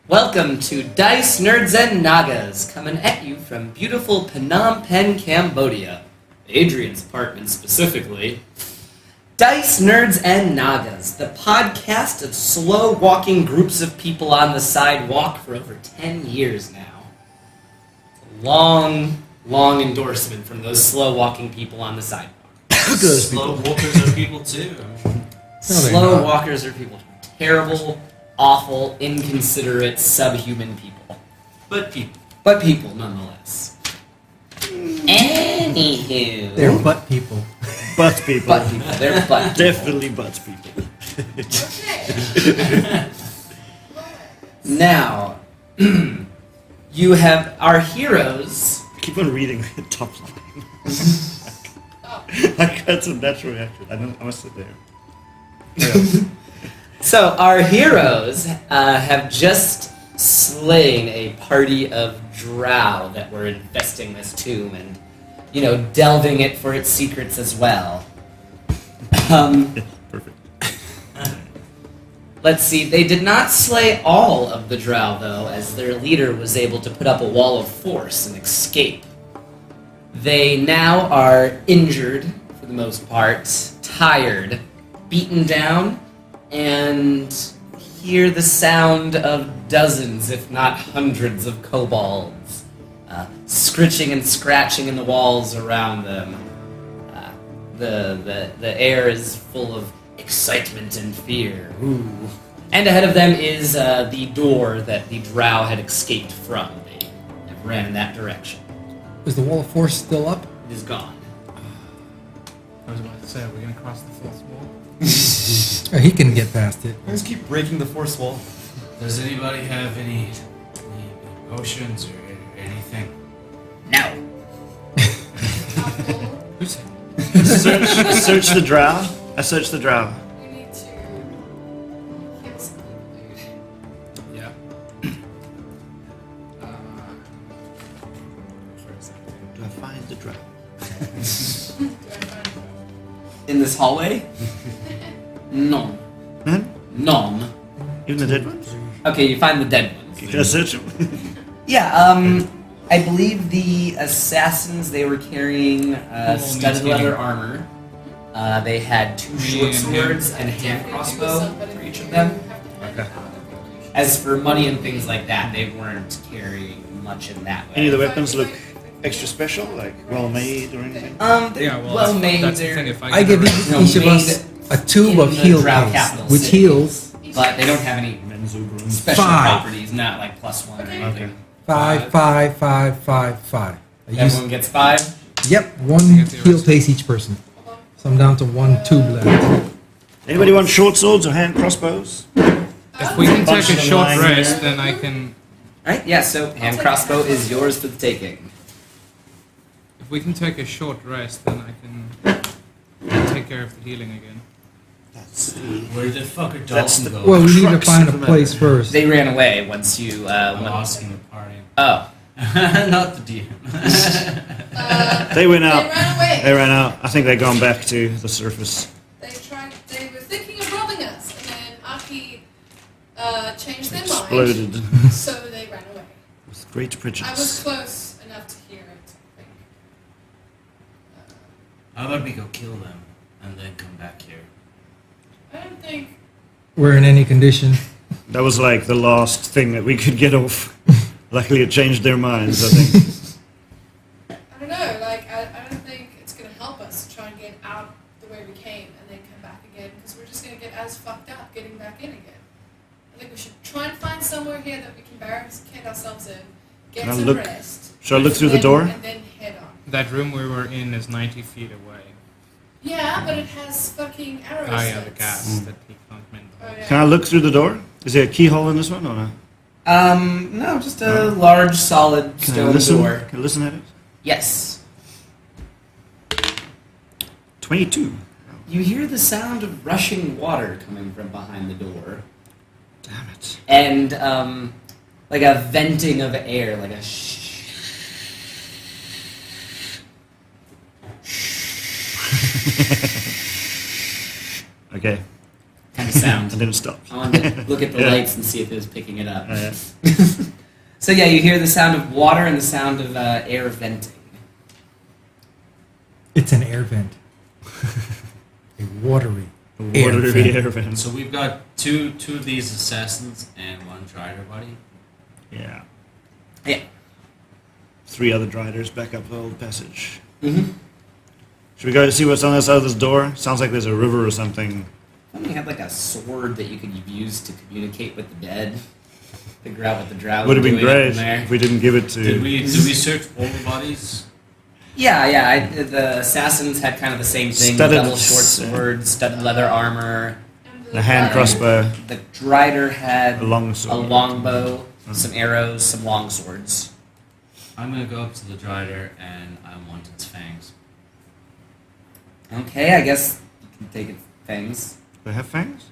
Welcome to Dice, Nerds, and Nagas, coming at you from beautiful Phnom Penh, Cambodia. Adrian's apartment specifically. Dice, Nerds, and Nagas, the podcast of slow-walking groups of people on the sidewalk for over 10 years now. Long endorsement from those slow-walking people on the sidewalk. Slow walkers are people too. Slow walkers are people. Terrible, awful, inconsiderate, subhuman people. But people. But people, nonetheless. Anywho. They're butt people. Butt people. Butt people. They're butt people. Definitely butt people. Now, you have our heroes. I keep on reading the top line. Like, that's a natural reaction. I must sit there. So, our heroes have just slain a party of drow that were infesting this tomb and, delving it for its secrets as well. Perfect. Let's see, they did not slay all of the drow, though, as their leader was able to put up a wall of force and escape. They now are injured, for the most part, tired, beaten down, and hear the sound of dozens, if not hundreds, of kobolds, scritching and scratching in the walls around them. The air is full of excitement and fear. Ooh. And ahead of them is the door that the drow had escaped from. They have ran in that direction. Is the wall of force still up? It is gone. I was about to say, are we going to cross the fourth wall? He can get past it. Let's keep breaking the force wall. Does anybody have any potions or anything? No. Search the drow. I searched the drow. We need to kill some food. Yeah. Do I find the drow? In this hallway? No. None? Nom. Even the dead ones? Okay, you find the dead ones. Can I search them? Yeah, I believe the assassins, they were carrying studded leather armor. They had two short swords and a hand crossbow for each of them. Okay. As for money and things like that, they weren't carrying much in that way. Any of the weapons look extra special? Like well made or anything? They're well made. That's the thing. If I give each of us a tube of heal pills, which heals but they don't have any special 5. properties, not like +1 or anything. 5, 5, 5, 5, 5. Everyone gets 5? Yep, 1 heal pace each person. So I'm down to 1 tube left. Anybody want short swords or hand crossbows? If we can Bunch take a of them short lying rest, there. then I can. Alright, yeah, so hand crossbow is yours for the taking. If we can take a short rest, then I can take care of the healing again. That's Where the fuck are That's Dalton the- go? Well, we need to Crux find a of the place matter. first. They ran away once you, I'm asking the party. Oh. Not the DM. They went out. They ran away. They ran out. I think they've gone back to the surface. They were thinking of robbing us, and then Aki changed their Exploded mind, so they ran away. with great I was prejudice. close enough to hear it, I think. How about we go kill them and then come back here? I don't think... We're in any condition. That was like the last thing that we could get off. Luckily, it changed their minds, I think. I don't know, I don't think it's going to help us to try and get out the way we came and then come back again, because we're just going to get as fucked up getting back in again. I think we should try and find somewhere here that we can barricade ourselves in, get Can I some look- rest. Should I look through the and door? And then head on. That room we were in is 90 feet away. Yeah, but it has fucking arrows. Ah, yeah, the slits. gas that he can't mend. Oh, yeah. Can I look through the door? Is there a keyhole in this one or no? No, just a large, solid Can I stone listen? door. Can I listen at it? Yes. 22. You hear the sound of rushing water coming from behind the door. Damn it. And, like a venting of air, like a Okay. kind of sound. And then it stopped. I wanted to look at the Yeah. lights and see if it was picking it up. Yeah. So yeah, you hear the sound of water and the sound of air venting. It's an air vent. A watery air Watery vent. air vent. So we've got two of these assassins and one Drider buddy. Yeah. Yeah. 3 other Driders back up the old passage. Mm-hmm. Should we go see what's on the other side of this door? Sounds like there's a river or something. Something had like a sword that you could use to communicate with the dead. Figure out what the drow Would have were been doing great in there. if we didn't give it to. Did we search all the bodies? Yeah. The assassins had kind of the same thing: Studded- double short swords, studded leather armor. And A hand crossbow, The Drider had a long a sword. longbow, some arrows, some long swords. I'm gonna go up to the Drider and I want its fangs. Okay, I guess you can take its fangs. They have fangs?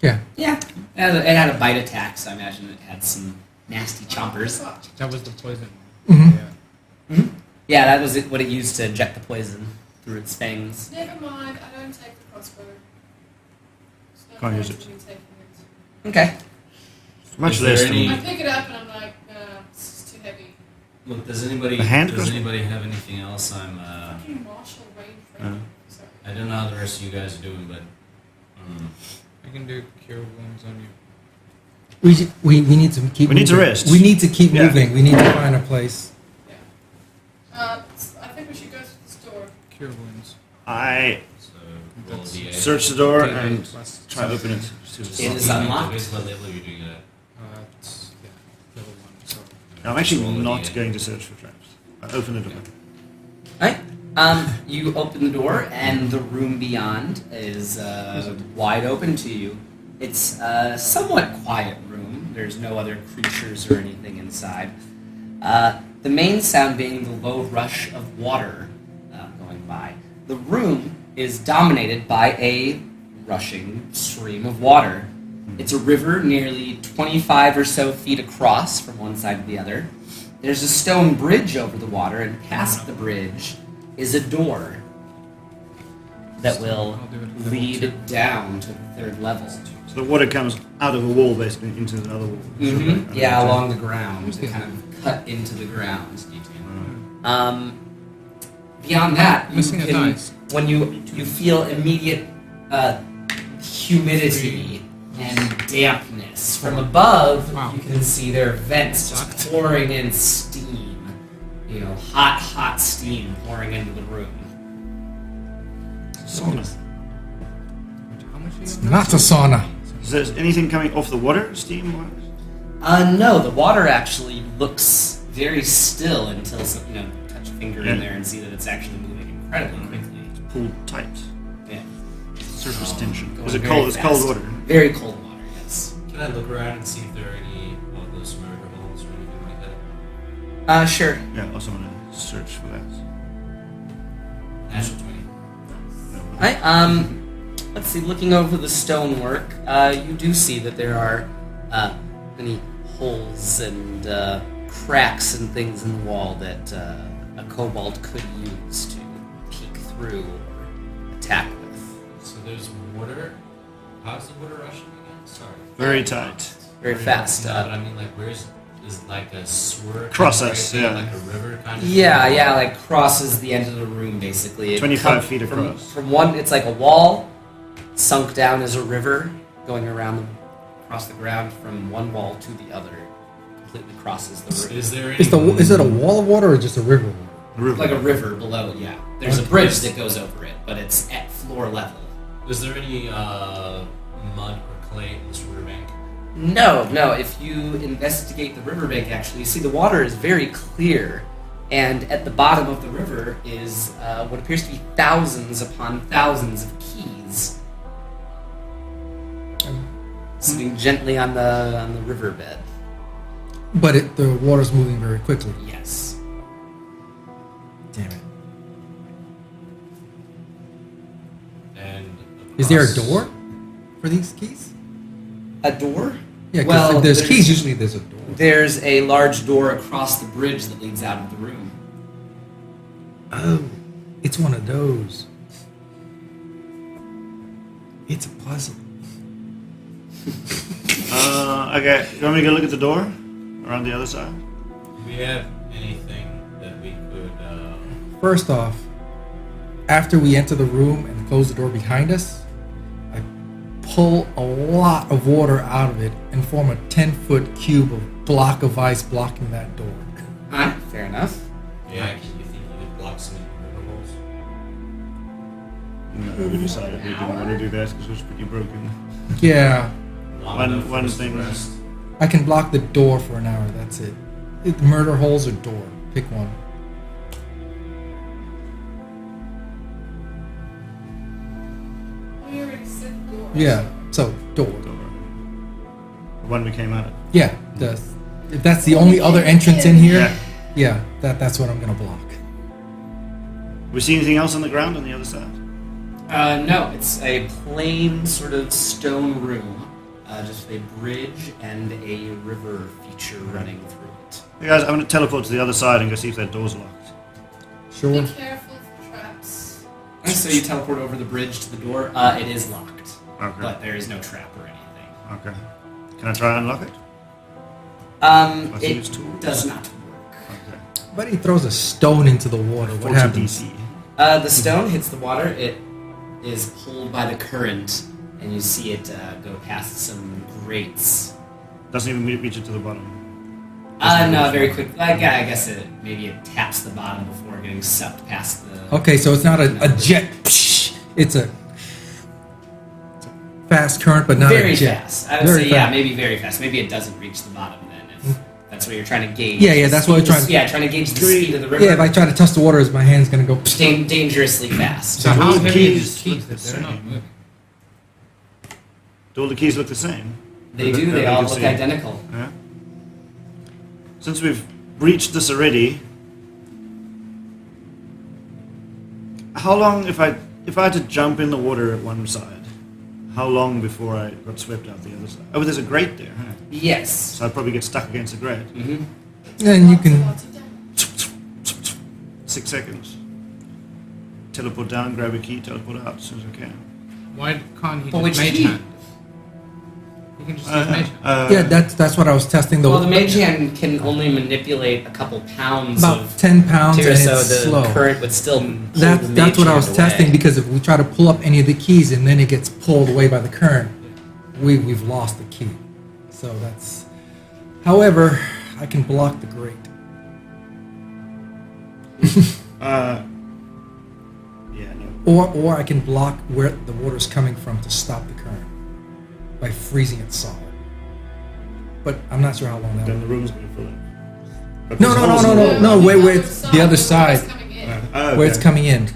Yeah. Yeah, it had a bite attack, so I imagine it had some nasty chompers. That was the poison. Mhm. Yeah. Yeah, that was what it used to inject the poison through its fangs. Never mind, I don't take the crossbow. There's no Can't point use in it. me taking it. Okay. Much Is there less any- I than. pick it up and I'm like, nah, this is too heavy. Look, does anybody A hand crossbow? have anything else? Fucking martial range. Sorry. I don't know how the rest of you guys are doing, but I can do cure wounds on you. We need to keep. We need to moving. rest. We need to keep Yeah. moving. We need to find a place. I think we should go to the store. Cure wounds. I so roll That's- the search the door D8 and plus try to open it. See what's It locked. is unlocked. What level are you doing it at? It's, yeah, level 1. So No, I'm actually Roll the not D8. going to search for traps. I open the door. Alright. You open the door, and the room beyond is wide open to you. It's a somewhat quiet room. There's no other creatures or anything inside. The main sound being the low rush of water going by. The room is dominated by a rushing stream of water. It's a river nearly 25 or so feet across from one side to the other. There's a stone bridge over the water, and past the bridge is a door that will I'll do it level lead 2. down to the 3rd level. So the water comes out of a wall basically into another wall. Mm-hmm. Yeah, along the ground. It kind of cut into the ground. Beyond that, you Missing a can, dice. when you feel immediate humidity and dampness from above, Wow. you can see there are vents just pouring in steam. You know, hot steam pouring into the room. Sauna. How much are It's you? not a sauna. Is there anything coming off the water, steam-wise? No, the water actually looks very still until some, touch a finger in Yeah. there and see that it's actually moving incredibly quickly. Pulled tight. Yeah. Surface tension. Going Is it very cold? It's cold fast. water. Very cold water, yes. Can I look around and see if there are any of those murder holes or anything like that? Sure. Yeah, also want to search for that. Natural 20. Alright, let's see, looking over the stonework, you do see that there are many holes and cracks and things in the wall that a kobold could use to peek through or attack with. So there's water. How's the water rushing again? Sorry. Very tight. Very fast. No, but I mean, like, where's is it like a sewer? Cross kind of us, thing, yeah. Like a river kind of. Yeah, like crosses the end of the room basically. It 25 feet across. From one, it's like a wall sunk down as a river going across the ground from one wall to the other. Completely crosses the room. Is there any? Is it a wall of water or just a river? River. Like a river below, yeah. There's a bridge that goes over it, but it's at floor level. Is there any mud or clay in this riverbank? No. If you investigate the riverbank, actually, you see the water is very clear, and at the bottom of the river is what appears to be thousands upon thousands of keys sitting gently on the riverbed. But the water's moving very quickly. Yes. Damn it. And Is there a across- door for these keys? A door? Yeah, because Well, if there's there's- keys, usually there's a door. There's a large door across the bridge that leads out of the room. Oh, it's one of those. It's a puzzle. Okay, you want me to go look at the door? Around the other side? Do we have anything that we could... First off, after we enter the room and close the door behind us, I pull a lot of water out of it and form a 10-foot cube of block of ice blocking that door. Alright, fair enough. Yeah, you think you could block some river holes? No, we decided we didn't want to do that because it was pretty broken. Yeah, One thing. I can block the door for an hour, that's it. Murder holes or door, pick one. We already said door. Yeah, so door. The one we came out of. Yeah, if that's the only other entrance in here, Yeah. that's what I'm gonna block. We see anything else on the ground on the other side? No, it's a plain sort of stone room. Just a bridge and a river feature running through it. Hey guys, I'm going to teleport to the other side and go see if that door's locked. Sure. Be careful for traps. So you teleport over the bridge to the door. It is locked, Okay. but there is no trap or anything. Okay. Can I try and unlock it? I think it's It tools. does not work. Okay. But he throws a stone into the water. What 40 happens? DC. The stone hits the water. It is pulled by the current, and you see it go past some grates. Doesn't even reach it to the bottom. No, very quick. I guess maybe it taps the bottom before getting sucked past the. Okay, so it's not a jet. It's a fast current, but not very a jet. fast. I would Very say, fast. maybe very fast. Maybe it doesn't reach the bottom then. If that's what you're trying to gauge. Yeah, that's what we're trying to- Yeah, trying to gauge the speed of the river. Yeah, if I try to touch the water, my hand's gonna go. Dangerously fast. So how all the heavy keys is the keys look that the they're not same. moving? Do all the keys look the same? They do. They all can look see. identical. Yeah. Since we've reached this already, how long if I had to jump in the water at one side? How long before I got swept out the other side? Oh, but there's a grate there, huh? Yes. So I'd probably get stuck against the grate. Mm-hmm. And you can. Lots of damage. 6 seconds. Teleport down, grab a key, teleport out as soon as I can. Why can't he But just which mage key? hand? He can just use mage hand. Yeah, that's what I was testing. Well, the mage hand can only manipulate a couple pounds about of 10 pounds, and material, it's so the slow. current would still pull the That's mage what I was hand testing, away. because if we try to pull up any of the keys and then it gets pulled away by the current, we've lost the key. So that's. However, I can block the grate. Yeah, no. Or I can block where the water's coming from to stop the current by freezing it solid. But I'm not sure how long that Then will. the room's going to fill in. But No, there's no, no, holes no, in no, the- no. Wait, The it's the other side Coming in. where it's okay. coming in.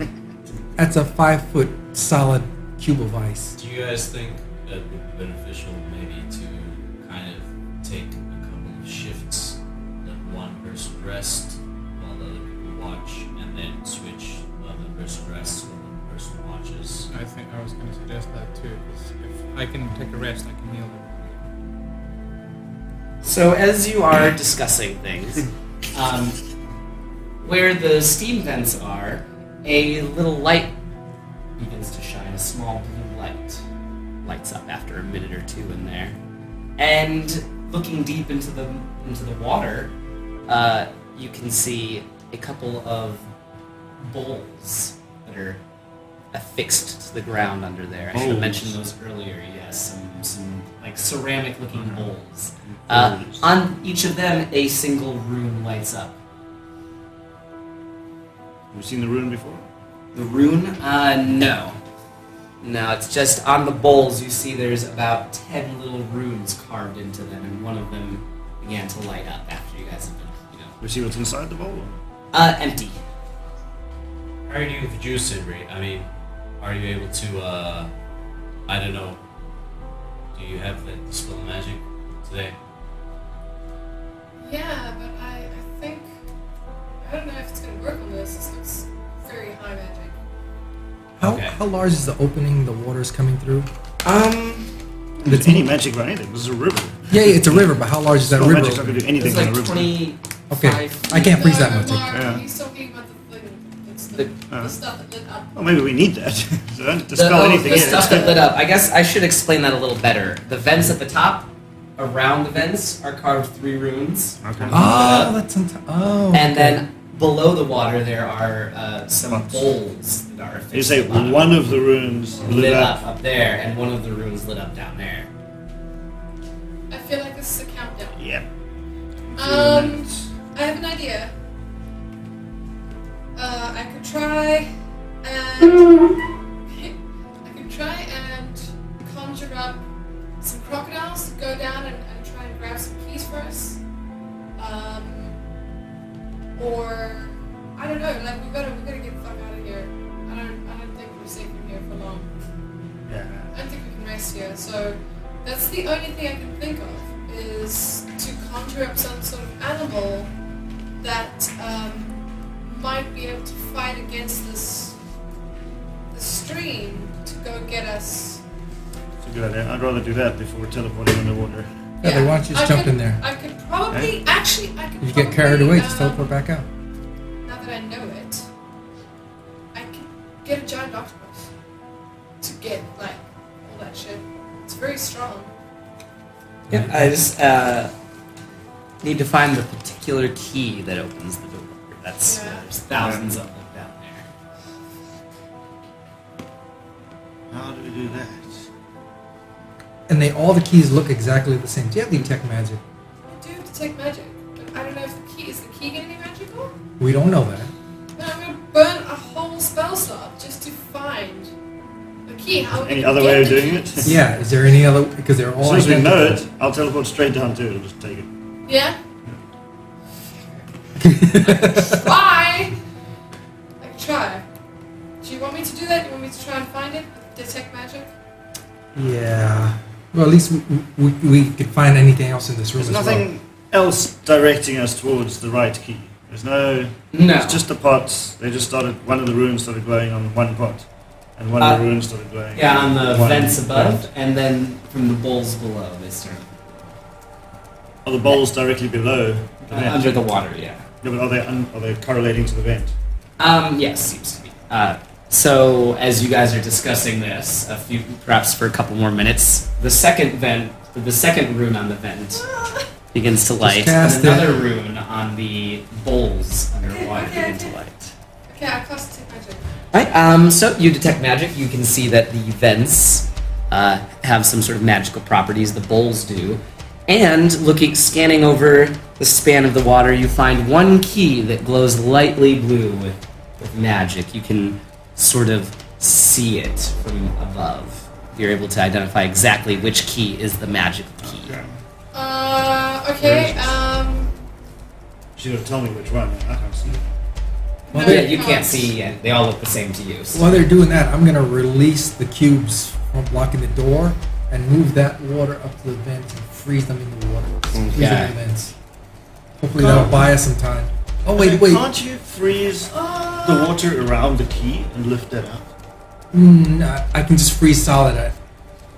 That's a 5-foot solid cube of ice. Do you guys think that would be beneficial maybe to kind of take a couple of shifts, let one person rest while the other people watch, and then switch while the person rests while the other person watches? I think I was going to suggest that too, because if I can take a rest, I can heal them. So as you are discussing things, where the steam vents are, a little light begins to shine. A small blue light lights up after a minute or two in there, and looking deep into the water, you can see a couple of bowls that are affixed to the ground under there. I should have Bowls. mentioned those earlier. Yes, some like ceramic-looking bowls. Bowls. On each of them, a single rune lights up. Have you seen the rune before? The rune? No. No, it's just on the bowls. You see there's about 10 little runes carved into them, and one of them began to light up after you guys have been, We see what's inside the bowl? empty. How are you doing with juice, Adrian? I mean, are you able to, I don't know, do you have that dispel magic today? Yeah, but I think I don't know if it's gonna work on this. This looks very high magic. How large is the opening the water's coming through? There's any magic or anything. This is a river. Yeah, it's a river, but how large is that No river? magic's not going to do anything It's in like a river. 20. Okay, I can't freeze that much. Mark, Yeah. he's talking about the thing that's the stuff that lit up. Well, maybe we need that. So don't dispel anything the here. stuff that lit up. I guess I should explain that a little better. The vents at the top, around the vents, are carved 3 runes. Okay. Oh, that's okay. And then below the water, there are some bowls that are affixed You say to the bottom. one of the runes lit up there, and one of the runes lit up down there. I feel like this is a countdown. Yep. I have an idea. I could try and conjure up some crocodiles to go down and try and grab some keys for us. Or I don't know. Like we gotta get the fuck out of here. I don't think we're safe in here for long. Yeah. I don't think we can rest here. So that's the only thing I can think of is to conjure up some sort of animal that might be able to fight against this stream to go get us. It's a good idea. I'd rather do that before teleporting underwater. Yeah, then why don't you just jump in there? I could probably actually. If you get carried away, just teleport back out. Now that I know it, I can get a giant octopus to get like all that shit. It's very strong. Yeah, I just need to find the particular key that opens the door. That's there's thousands of them down there. How do we do that? And all the keys look exactly the same. Do you have detect magic? I do detect magic, but I don't know if is the key gonna be magical? We don't know that. No, I'm gonna burn a whole spell slot just to find the key. How Any other way of doing it? Yeah, is there any other? Because they're all As soon as we know identical. it, I'll teleport straight down to it and just take it. Yeah? Try! I can try. Do you want me to do that? Do you want me to try and find it? Detect magic? Yeah. Well, at least we could find anything else in this room There's as well. nothing else directing us towards the right key. There's no... No. It's just the pots. They just started... One of the runes started glowing on one pot. And one of the runes started glowing Yeah, on the one vents above, pot. and then from the bowls below, they start Are the bowls directly below the vent? under the water. Yeah. Yeah, but are they correlating to the vent? Yes, seems to be. So as you guys are discussing this, perhaps for a couple more minutes, the second rune on the vent begins to light, cast and it. another rune on the bowls underwater begin to light. Okay, I cast detect magic. Right. So you detect magic. You can see that the vents have some sort of magical properties. The bowls do. And scanning over the span of the water, you find one key that glows lightly blue with magic. You can sort of see it from above. You're able to identify exactly which key is the magic key. Okay, She would tell me which one. I can't see. Well, Yeah, they- you can't see yet. They all look the same to you. So. While they're doing that, I'm gonna release the cubes from blocking the door and move that water up to the vents and freeze them in the water. Freeze them in the vents. Hopefully that'll buy us some time. Oh wait. Can't you freeze the water around the key and lift that up? I can just freeze solid.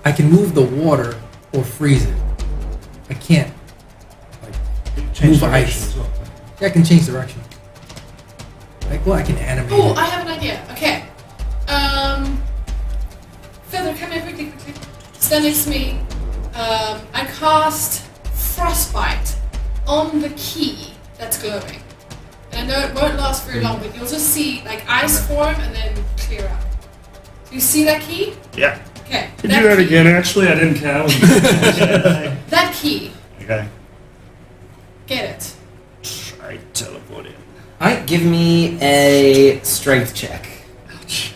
I can move the water or freeze it. I can't. Change Move direction ice. as well. Yeah, I can change direction. I can animate Oh, it. I have an idea. Okay. Feather, come here quickly. Stand next to me. I cast Frostbite on the key that's glowing. And I know it won't last very long, but you'll just see like ice form and then clear up. Do you see that key? Yeah. Okay. Could you do that again? Actually, I didn't count. That key. Okay. Get it. Try teleporting. Alright, give me a strength check. Ouch.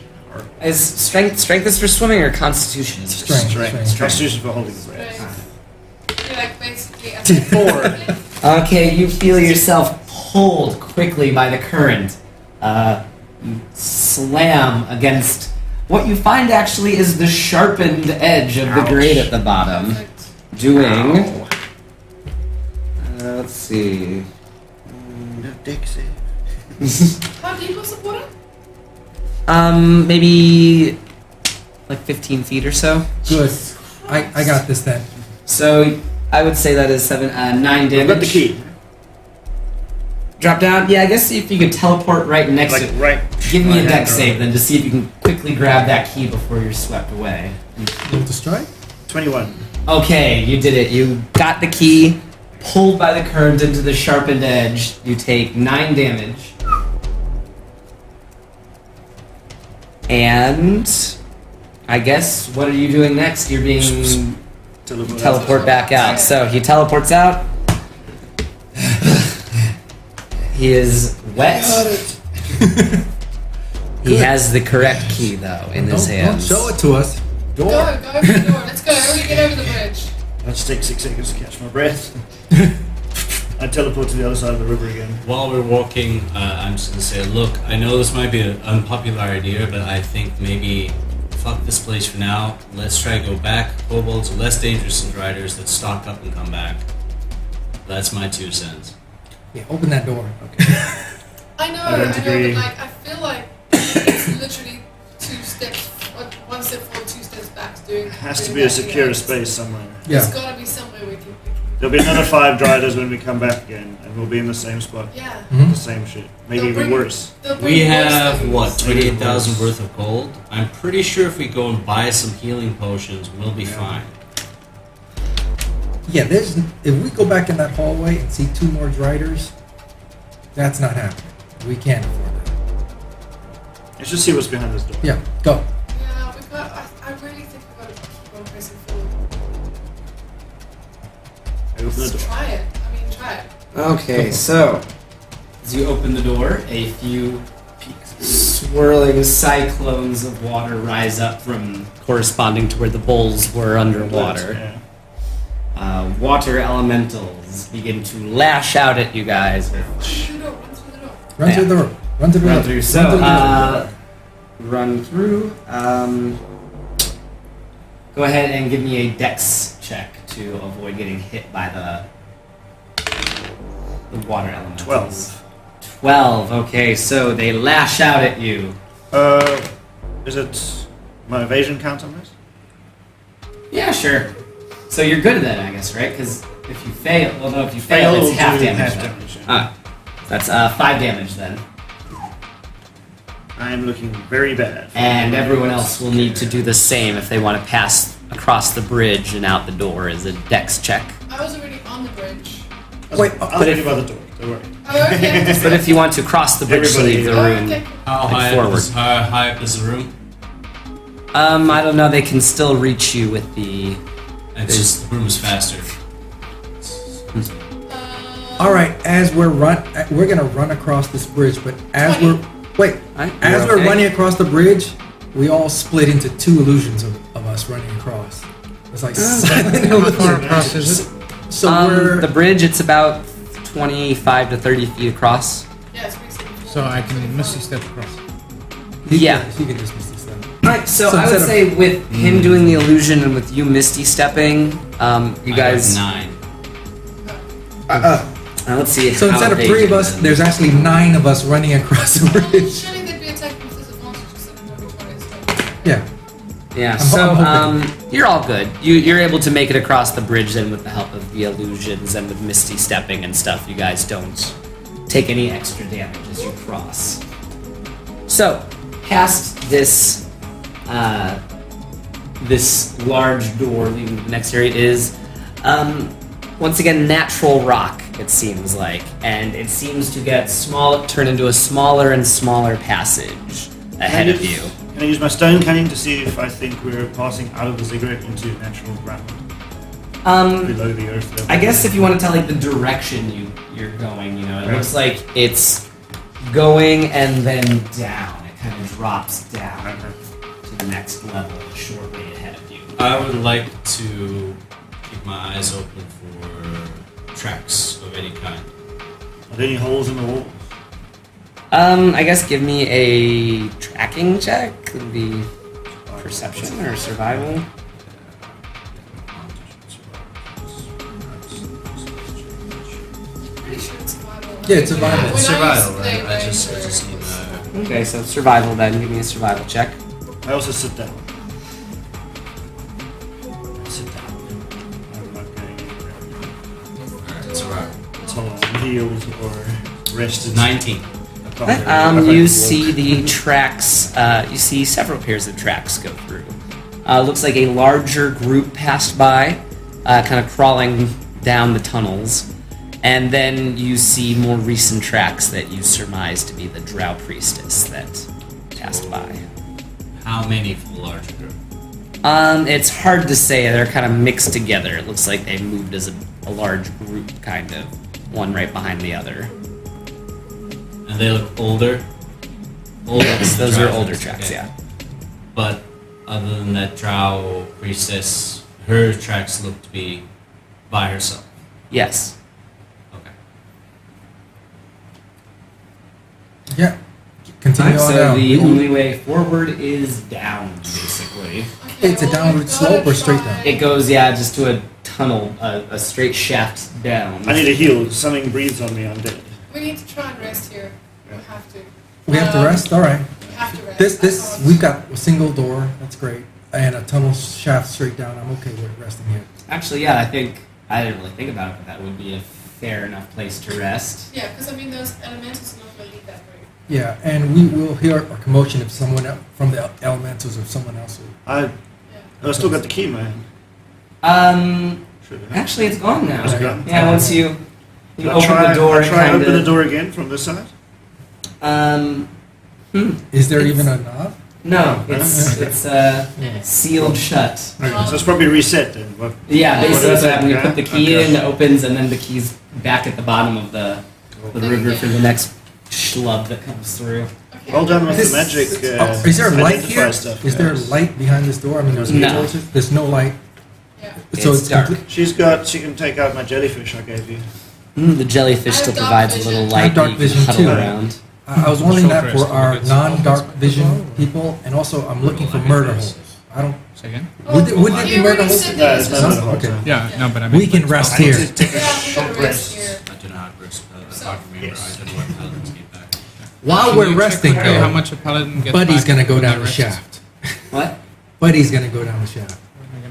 Is strength is for swimming or constitution is for Strength. Constitution for holding the breath. Right. You're like basically at the 4. Okay, you feel yourself pulled quickly by the current. You slam against what you find actually is the sharpened edge of the grate at the bottom. Perfect. Doing. Let's see. No deck save. How deep was the water? Maybe like 15 feet or so. Good. I got this then. So I would say that is 9 damage. Got the key. Drop down. Yeah, I guess if you could teleport right next Like to. right. Give me My a deck hand save then to see if you can quickly grab that key before you're swept away. Roll to strike. 21. Okay, you did it. You got the key, pulled by the current into the sharpened edge. You take 9 damage. And I guess what are you doing next? You're being teleport back out. So he teleports out. He is wet. He has the correct key though in his Don't hands. show it to us. Go over the door. Let's go. Everybody get over the bridge. Let's take 6 seconds to catch my breath. I teleport to the other side of the river again. While we're walking, I'm just gonna say, look, I know this might be an unpopular idea, but I think maybe fuck this place for now. Let's try to go back. Kobolds are less dangerous than riders. Let's stock up and come back. That's my 2 cents. Yeah, open that door. I know, I don't agree. but like I feel like it's literally 2 steps, 1 step forward, 2 steps back. Doing. Has to doing be a that secure again. space somewhere. There's Yeah. gotta be somewhere we can. There'll be another 5 Driders when we come back again, and we'll be in the same spot. Yeah. Mhm. The same shit. Maybe They'll even bring- worse. they'll bring We worse have, things. what, 28,000 worth of gold? I'm pretty sure if we go and buy some healing potions, we'll be fine. Yeah, there's. If we go back in that hallway and see 2 more Driders, that's not happening. We can't afford that. Let's just see what's behind this door. Yeah, go. Yeah, we got. I really think we gotta keep on pressing forward. I open the Just door. try it. I mean, try it. Okay, so as you open the door, a few swirling cyclones of water rise up from corresponding to where the bowls were underwater. Yeah. Water elementals begin to lash out at you guys. Run through the door. Run through the door. Run through the door. Run through the Run door. through. So, Run through the door. run through. Go ahead and give me a dex check to avoid getting hit by the water elementals. 12. Okay, so they lash out at you. Is it my evasion count on this? Yeah, sure. So you're good at that, I guess, right? Because if you fail, well, no, if you fail, it's half do damage. half then. damage, yeah. Ah, that's 5 damage then. I am looking very bad. And everyone else will need to do the same if they want to pass across the bridge and out the door as a dex check. I was already on the bridge. Wait, I'll but take if- you by the door. Don't worry. Oh, okay. But if you want to cross the bridge to leave the Oh, room, okay. How Like high, forward. how high up is the room? I don't know. They can still reach you with the. It's just the room is faster. All right, as we're gonna run across this bridge, but as 20. as You're we're okay? running across the bridge, we all split into 2 illusions of us running across. It's like silent How far illusion. across is it? So we're the bridge. It's about 25 to 30 feet across. Yeah, it's makes it So I can misty step across. Yeah. You can just miss this then. Alright, so So I would instead say with him doing the illusion and with you misty stepping, you guys. I got 9. Let's see. So how instead of they 3 of do us, then. there's actually 9 of us running across the bridge. Surely they'd be attacking with disadvantage instead of moving 20. Yeah. Yeah, I'm so hoping. you're all good. You're able to make it across the bridge then with the help of the illusions and with misty stepping and stuff. You guys don't take any extra damage as you cross. So, past this this large door leading to the next area is once again natural rock, it seems like, and it seems to get turn into a smaller and smaller passage ahead of you. Can I use my stone cannon to see if I think we're passing out of the ziggurat into natural ground below the earth level? I guess if you want to tell like the direction you're going, it Right. looks like it's going and then down. It kind of drops down to the next level shortly ahead of you. I would like to keep my eyes open for tracks of any kind. Are there any holes in the wall? I guess give me a tracking check. Could be perception or survival. Pretty sure it's survival. Yeah, it's survival. When I Survival, used to play right? I just Ranger, need to. Okay, so survival then. Give me a survival check. I also sit down. Sit down. I'm not going anywhere. Alright, survival. It's all on healed or rested. 19. You see the tracks. You see several pairs of tracks go through. Looks like a larger group passed by, kind of crawling down the tunnels, and then you see more recent tracks that you surmise to be the Drow priestess that passed by. How many for the larger group? It's hard to say. They're kind of mixed together. It looks like they moved as a large group, kind of, one right behind the other. And they look older? Yes, those are older tracks, tracks, okay. yeah. But other than that Drow priestess, her tracks look to be by herself. Yes. Okay. Yeah. Continue on So down. the only way forward is down, basically. Okay, It's a well, downward we've slope gotta or straight try- down? It goes, just to a tunnel, a straight shaft down. I need a heal. Something breathes on me. I'm dead. We need to try and rest here. We have to. We have to rest? Alright. We have to rest. This, we've got a single door, that's great, and a tunnel shaft straight down. I'm okay with resting here. Actually, I think I didn't really think about it, but that would be a fair enough place to rest. Yeah, because I mean, those elementals are not going to leave that way. Yeah, and we will hear a commotion if someone from the elementals or someone else will. Yeah. I still got the key, man. Should have. Actually, it's gone now. It's gone? Yeah, once you Can I open try, the door, I'll try and kind open the of. door again from this side. Is there It's- even a knob? No, it's sealed shut. So it's probably reset then. What- Yeah, basically that's what happened. You Okay. put the key Okay. in, it opens, and then the key's back at the bottom of the river for the next schlub that comes through. Okay. Well done with This- the magic. Is there a light identify here? stuff, Is there a guys. light behind this door? I mean, there's No. torches. There's no light. Yeah. So It's dark. She can take out my jellyfish I gave you. The jellyfish I have still dark provides a vision. little I light have dark that you can vision, huddle too. around. I was wondering Short that for rest, our because non-dark all vision people, and also I'm looking for murder holes. I don't. Say again? Would it be Here, murder we holes? sit Yeah, there, it's so- not murder holes. Okay. Yeah, no, but I mean... We can rest I need here. to take a Yeah, we short gotta rest rest. here. I don't know how it works. So- I can't remember. Yes. I don't know where paladins get back. While Can we're you check resting, quickly how though, much a paladin gets Buddy's back gonna go when down they the rest? shaft. What? Buddy's gonna go down the shaft.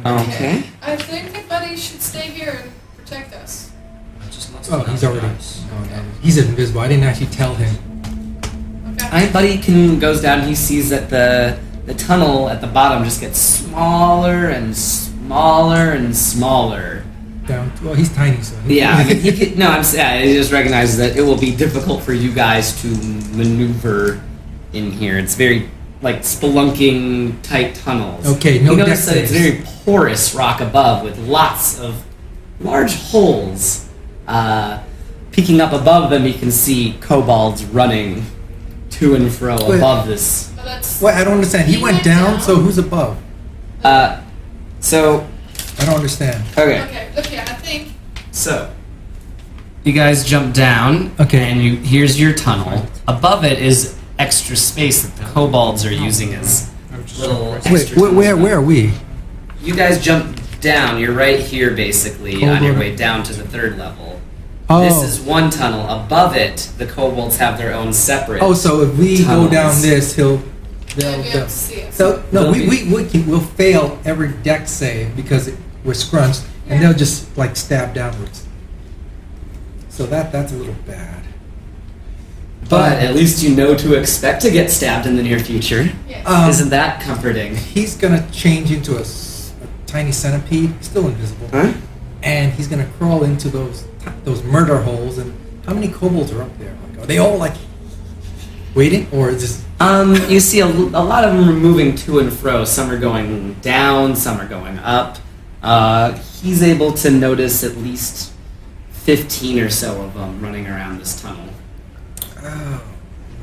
Okay. I think that Buddy should stay here and protect us. I just lost Oh, the he's last already guys. gone down. He's invisible. I didn't actually tell him. Okay. Buddy goes down. He sees that the tunnel at the bottom just gets smaller and smaller and smaller. Down. Well, he's tiny, so. Yeah, I mean, he just recognizes that it will be difficult for you guys to maneuver in here. It's very like spelunking tight tunnels. Okay, no You notice deck that it's saves. very porous rock above with lots of large holes. Peeking up above them, you can see kobolds running to and fro Wait. above this. But let's. Wait, I don't understand. He went down, so who's above? So I don't understand. okay. Okay, look here. I think. So, you guys jump down, Okay. and here's your tunnel. Above it is extra space that the kobolds are using as little Wait, extra where are we? You guys jump down. You're right here, basically, on your Kobold. way down to the third level. Oh. This is one tunnel. Above it, the kobolds have their own separate. Oh, so if we go tunnels. down this, They'll they'll. be able to see us. So no, They'll we'll fail every deck save because we're scrunched, and they'll just like stab downwards. So that's a little bad. But at least you know to expect to get stabbed in the near future. Yes. Isn't that comforting? He's gonna change into a tiny centipede, still invisible, Huh? and he's gonna crawl into those murder holes. And how many kobolds are up there? Like, are they all like waiting, or is this? You see a lot of them are moving to and fro. Some are going down, some are going up. He's able to notice at least 15 or so of them running around this tunnel. Oh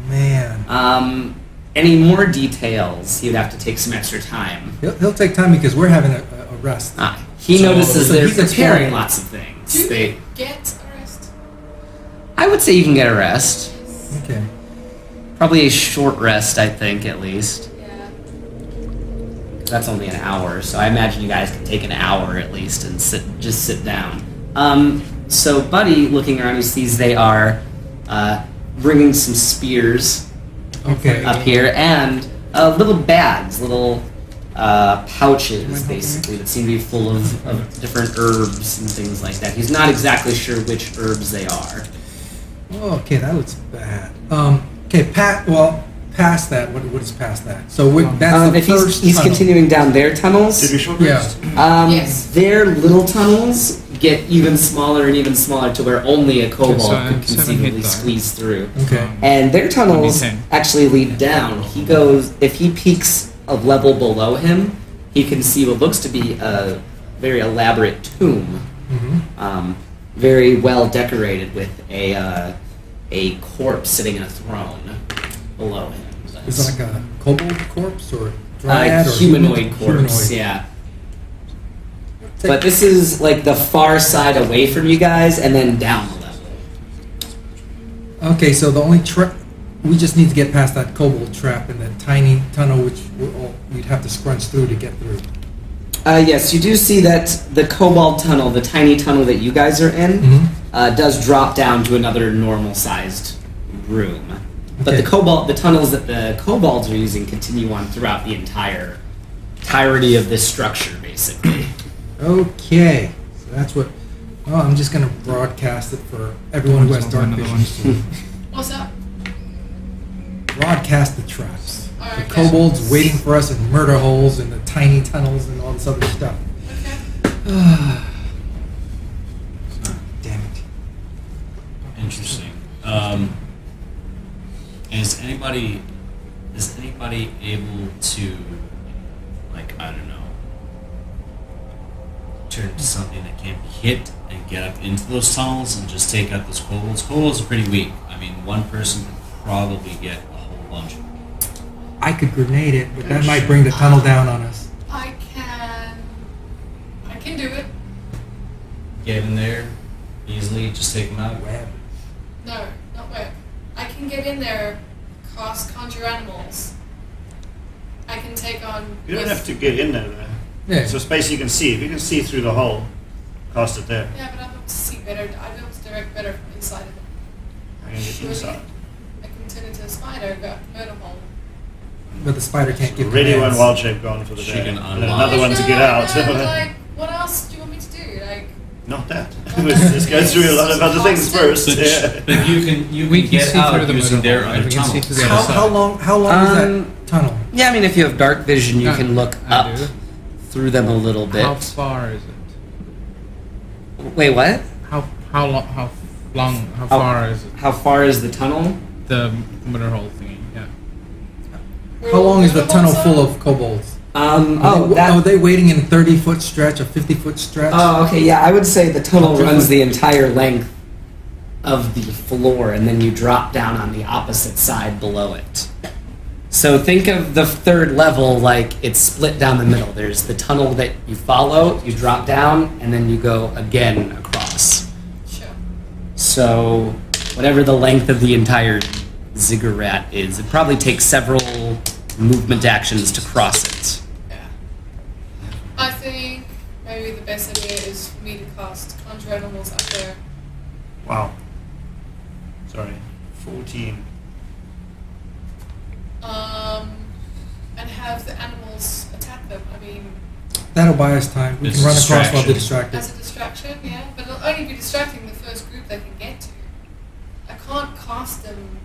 man, Any more details, he'd have to take some extra time. he'll take time because we're having a rest. He So- notices so they're he's preparing exploring. lots of things. Do They, we get a rest? I would say you can get a rest. Okay. Probably a short rest, I think, at least. Yeah. That's only an hour, so I imagine you guys can take an hour at least and sit down. So Buddy, looking around, he sees they are bringing some spears Okay. up here and little bags, little pouches, basically, that seem to be full of different herbs and things like that. He's not exactly sure which herbs they are. Oh, okay, that looks bad. Okay, past that. What is past that? So that's the if first he's tunnel. continuing down their tunnels, Did we short Yeah. rest? Yes. their little tunnels get even smaller and even smaller to where only a kobold so I could have 7 conceivably hit die. squeeze through. Okay. And their tunnels 10. actually lead down. He goes, if he peeks a level below him, he can see what looks to be a very elaborate tomb, Mm-hmm. very well decorated with a corpse sitting in a throne below him. Is it like a kobold corpse or dryad or humanoid corpse, humanoid? yeah. But this is like the far side away from you guys, and then down the level. Okay, so the only we just need to get past that kobold trap in that tiny tunnel, which we'd have to scrunch through to get through. Yes, you do see that the kobold tunnel, the tiny tunnel that you guys are in, Mm-hmm. does drop down to another normal-sized room. But Okay. the tunnels that the kobolds are using continue on throughout the entirety of this structure, basically. Okay, so that's what. Oh, I'm just gonna broadcast it for everyone who has dark Another vision. What's up? Broadcast the traps. Alright, The kobolds waiting for us in murder holes and the tiny tunnels and all this other stuff. Okay. Damn it. Interesting. Is anybody able to, like, I don't know, turn to something that can't be hit and get up into those tunnels and just take out those kobolds? Kobolds are pretty weak. I mean, one person could probably get a whole bunch of them. I could grenade it, but that might bring the tunnel down on us. I can do it. Get in there easily, just take them out. Web. No, not web. I can get in there, cast conjure animals. I can take on. You don't with- have to get in there, though. Yeah. So space you can see. If you can see through the hole, cast it there. Yeah, but I'm able to see better. I'm able to direct better from inside of it. I can get inside. I can turn into a spider, go murder hole. But the spider can't give Already one commands. wild shape gone for the She day. can And then unlock. another one to get out. No, like, what else do you want me to do? Like, Not that. Let's go through a lot of other things first. But, Yeah. but you We can can get see out through the using middle, their right? other We can see tunnels. through the other side. How long is that tunnel? Yeah, I mean, if you have dark vision, you Yeah, can look I up do. through them a little bit. How far is it? Wait, what? How How- far is it? How far is the tunnel? The murder hole thingy, yeah. How long is the tunnel full of kobolds? Are they waiting in a 30-foot stretch, a 50-foot stretch? Oh, okay, yeah, I would say the tunnel runs the entire length of the floor, and then you drop down on the opposite side below it. So think of the third level like it's split down the middle. There's the tunnel that you follow, you drop down, and then you go again across. sure. So whatever the length of the entire ziggurat is, it probably takes several movement actions to cross it. Yeah. I think maybe the best idea is for me to cast conjure animals up there. Wow. Sorry. 14. And have the animals attack them. I mean, That'll buy us time. We It's can run across while they're distraction. distracted. as a distraction, yeah. But it'll only be distracting the first group they can get to. I can't cast them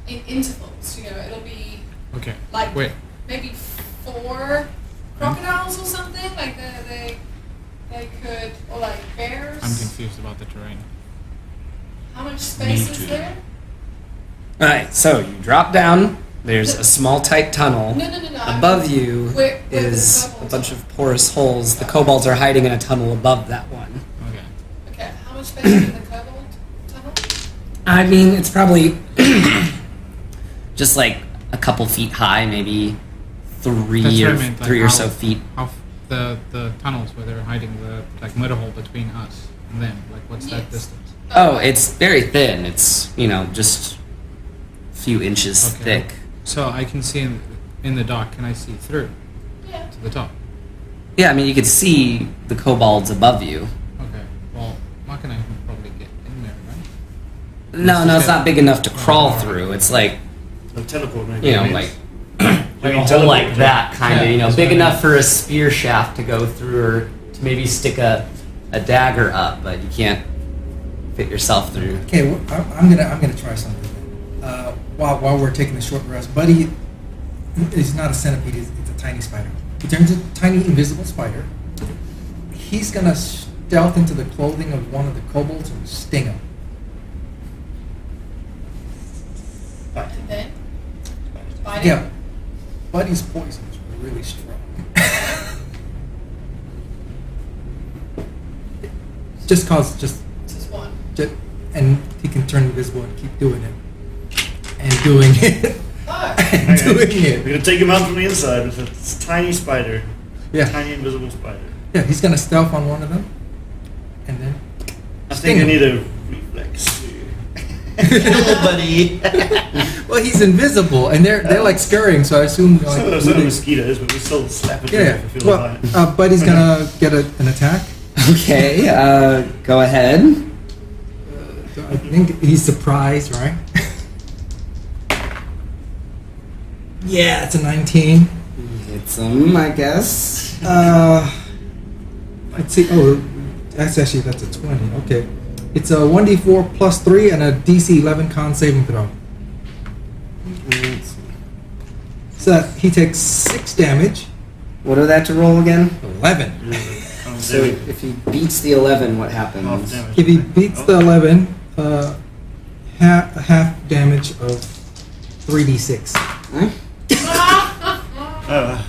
in intervals. You know, it'll be Okay. like Wait. maybe 4 crocodiles or something. Like they could, or like bears. I'm confused about the terrain. How much space Me is too. there? Alright, so you drop down, there's a small tight tunnel. No. Above you Where the is a kobolds bunch are. of porous holes. The kobolds are hiding in a tunnel above that one. Okay. Okay, how much space is in the kobold tunnel? I mean, it's probably just like a couple feet high, maybe three That's what or I meant, like three or how- so feet. The tunnels where they're hiding the like murder hole between us and them. Like what's that Yes. distance? Oh, it's very thin. It's, just a few inches Okay. thick. So I can see in the dark. Can I see through Yeah. to the top? Yeah, I mean, you could see the kobolds above you. Okay. Well, Mark and I can probably get in there, right? No, it's not big enough to crawl through. It's like, A teleport maybe. like You a mean hole teleport, like right? that, kind of, Yeah, that's big what I enough mean. for a spear shaft to go through, or to maybe stick a dagger up, but you can't fit yourself through. Okay, I'm gonna try something. while we're taking the short rest, Buddy is not a centipede, it's a tiny spider. He turns into a tiny invisible spider. He's gonna stealth into the clothing of one of the kobolds and sting him. And then? Bite Yeah, him? Buddy's poison is really strong. just Just one. and he can turn invisible and keep doing it. And doing it. Oh. And doing it. We're gonna take him out from the inside with a tiny spider. Yeah. Tiny invisible spider. Yeah, he's gonna stealth on one of them. And then I sting think I him. need a reflex. Kill buddy. Well, he's invisible, and they're like scurrying, so I assume like. Some of those mosquitoes, but we still slap it. Yeah. If we feel Well, fine. Buddy's gonna get an attack. Okay, go ahead. So I think he's surprised, right? Yeah, it's a 19. Hit some, I guess. Let's see. Oh, that's a 20. Okay. It's a 1d4 plus 3 and a DC 11 con saving throw. So he takes 6 damage. What do they have to roll again? 11. So if he beats the 11, what Half happens? damage. If he beats the 11, half damage of 3d6. Huh?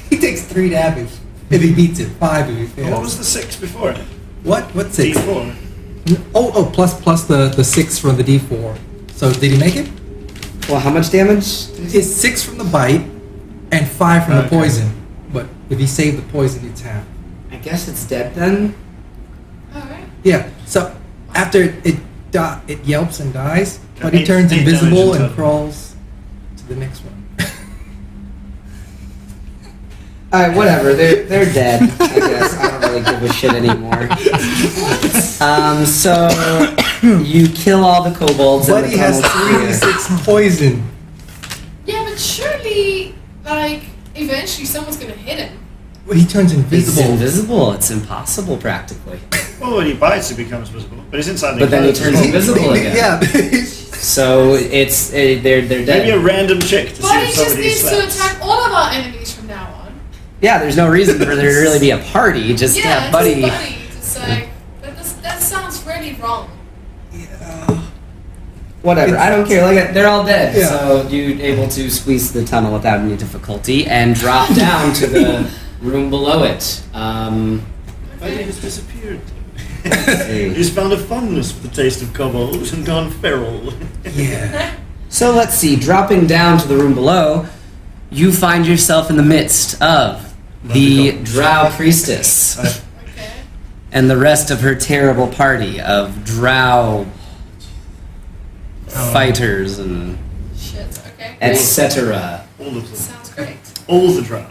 He takes 3 damage if he beats it. 5 if he fails. What was the 6 before? What's 6? D4. Plus the 6 from the d4. So did he make it? Well, how much damage? It's 6 from the bite and 5 from the Okay. poison. But if he saved the poison, it's half. I guess it's dead then. Alright. Yeah. So after it yelps and dies, but he Eight- turns 8 invisible damage in and total. crawls to the next one. Alright, whatever. They're dead. I guess I don't really give a shit anymore. So you kill all the kobolds. But and he the has tunnel's clear. 3d6 poison. Yeah, but surely, like, eventually someone's gonna hit him. Well, he turns He's invisible. invisible. It's impossible, practically. Well, when he bites, he becomes visible. But he's inside the But then he enclosure. turns invisible again. Yeah. So it's they're dead. Maybe a random check to see Buddy if just somebody needs to slaps. attack all of our enemies from now on. Yeah, there's no reason for there to really be a party. Just Yeah, have Buddy. just Buddy. Just like, that sounds really wrong. Whatever. I don't care. Like they're all dead. Yeah. So you're able to squeeze the tunnel without any difficulty and drop down to the room below it. Buddy has disappeared. See. He's found a fondness for the taste of kobolds and gone feral. Yeah. So let's see. Dropping down to the room below, you find yourself in the midst of the Drow priestess Okay. and the rest of her terrible party of Drow fighters and Shit, okay. etc. All of them. Sounds great. All the drow.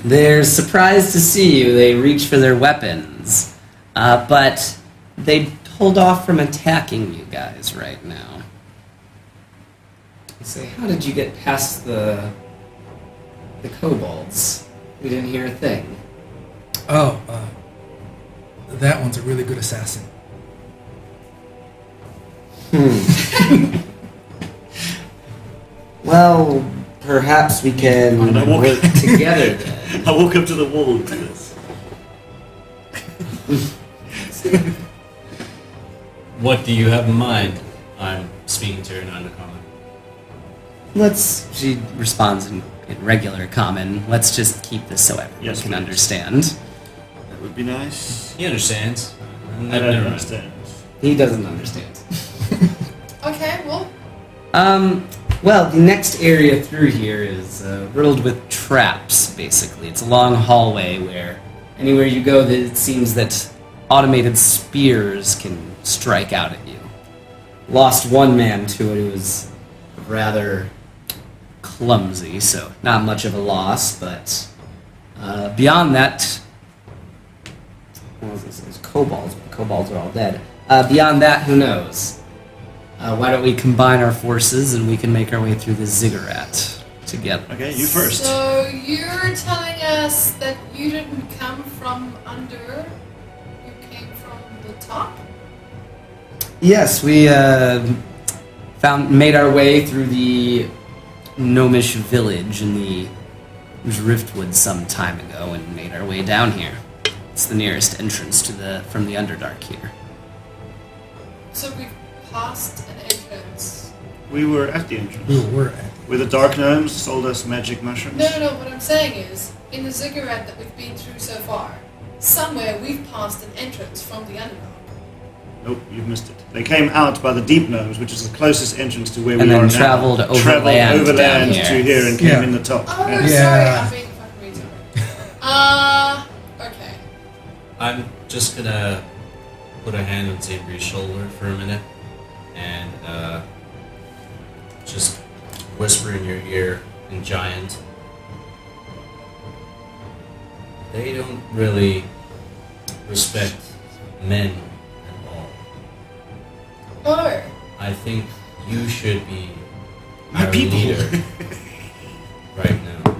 They're surprised to see you. They reach for their weapons, but they hold off from attacking you guys right now. They say, "How did you get past the kobolds? We didn't hear a thing." Oh, that one's a really good assassin. Well, perhaps we can And I walk- work together then. I walk up to the wall and do this. What do you have in mind? I'm speaking to her in undercommon. She responds in regular common. Let's just keep this so everyone Yes, can please. understand. That would be nice. He understands. I Never don't mind. understand. He doesn't understand. Okay, well, Well, the next area through here is riddled with traps, basically. It's a long hallway where anywhere you go, it seems that automated spears can strike out at you. Lost one man to it who was rather clumsy, so not much of a loss, but beyond that, what was this? It was kobolds, but kobolds are all dead. Beyond that, who knows? Why don't we combine our forces and we can make our way through the Ziggurat together? Okay, you first. so you're telling us that you didn't come from under, you came from the top? Yes, we made our way through the gnomish village in the Driftwood some time ago and made our way down here. It's the nearest entrance to from the Underdark here. So we've passed an entrance. We were at the entrance. We were at. Where the dark gnomes sold us magic mushrooms. No. What I'm saying is, in the ziggurat that we've been through so far, somewhere we've passed an entrance from the Underdark. Nope, you've missed it. They came out by the deep gnomes, which is the closest entrance to where And we then are traveled now. overland down overland here. to here and came Yeah. in the top. Oh, Yeah. sorry, Yeah. I'm being fucking retarded. Okay. I'm just gonna put a hand on Xavier's shoulder for a minute and just whisper in your ear in Giant. They don't really respect men at all. Oh, I think you should be My our people. leader right now.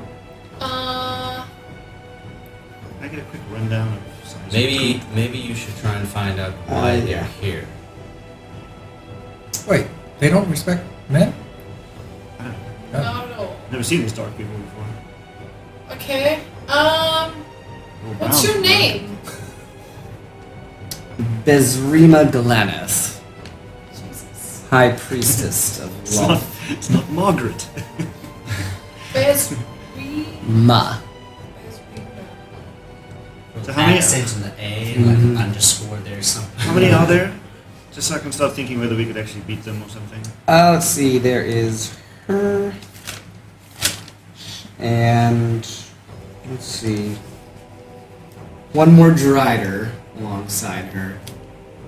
Can I get a quick rundown of some Maybe you should try and find out why yeah. they're here. Wait, they don't respect men? I don't know. not at all. Never seen these dark people before. Okay. Well, What's wow. your name? Bezrima Glaneth, Jesus. High Priestess of It's not Margaret. Bez Ma. So how many- accent in the A, Mhm. like an underscore there or something. How many are there? Just so I can start thinking whether we could actually beat them or something. Let's see, there is her. And let's see. One more Drider alongside her.